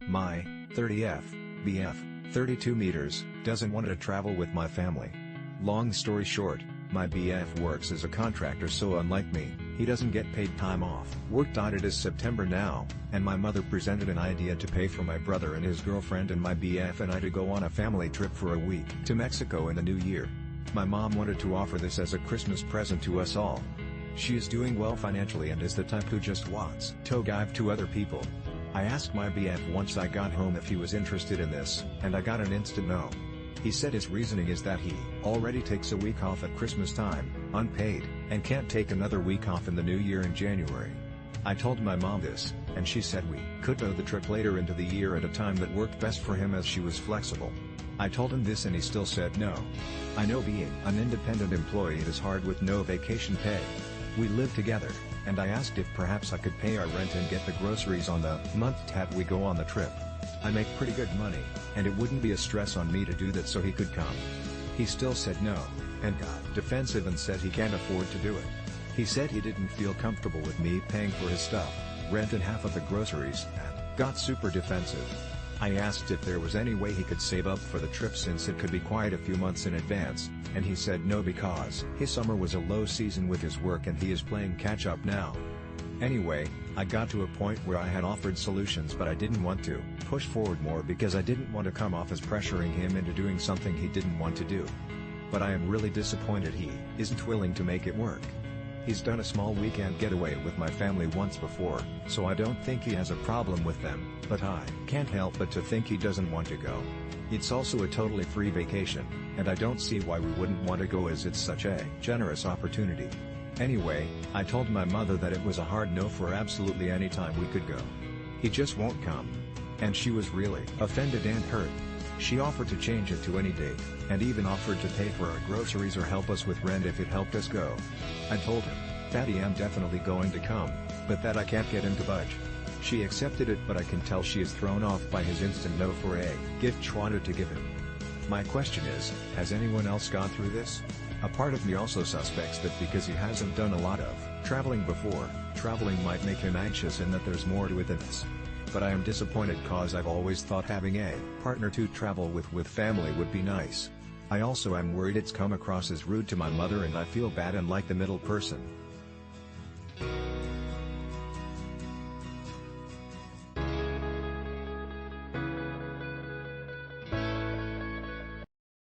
My 30F BF, 32 meters, doesn't want to travel with my family. Long story short, my BF works as a contractor, so unlike me, he doesn't get paid time off. Work it is September now, and my mother presented an idea to pay for my brother and his girlfriend and my BF and I to go on a family trip for a week to Mexico in the new year. My mom wanted to offer this as a Christmas present to us all. She is doing well financially and is the type who just wants to give to other people. I asked my BF once I got home if he was interested in this, and I got an instant no. He said his reasoning is that he already takes a week off at Christmas time, unpaid, and can't take another week off in the new year in January. I told my mom this, and she said we could do the trip later into the year at a time that worked best for him as she was flexible. I told him this and he still said no. I know being an independent employee is hard with no vacation pay. We live together, and I asked if perhaps I could pay our rent and get the groceries on the month that we go on the trip. I make pretty good money, and it wouldn't be a stress on me to do that so he could come. He still said no, and got defensive and said he can't afford to do it. He said he didn't feel comfortable with me paying for his stuff, rent and half of the groceries, and got super defensive. I asked if there was any way he could save up for the trip since it could be quite a few months in advance, and he said no because his summer was a low season with his work and he is playing catch up now. Anyway, I got to a point where I had offered solutions but I didn't want to push forward more because I didn't want to come off as pressuring him into doing something he didn't want to do. But I am really disappointed he isn't willing to make it work. He's done a small weekend getaway with my family once before, so I don't think he has a problem with them, but I can't help but to think he doesn't want to go. It's also a totally free vacation, and I don't see why we wouldn't want to go as it's such a generous opportunity. Anyway, I told my mother that it was a hard no for absolutely any time we could go. He just won't come. And she was really offended and hurt. She offered to change it to any date, and even offered to pay for our groceries or help us with rent if it helped us go. I told him that I am definitely going to come, but that I can't get him to budge. She accepted it, but I can tell she is thrown off by his instant no for a gift she wanted to give him. My question is, has anyone else gone through this? A part of me also suspects that because he hasn't done a lot of traveling before, traveling might make him anxious and that there's more to it than this. But I am disappointed cause I've always thought having a partner to travel with family would be nice. I also am worried it's come across as rude to my mother and I feel bad and like the middle person.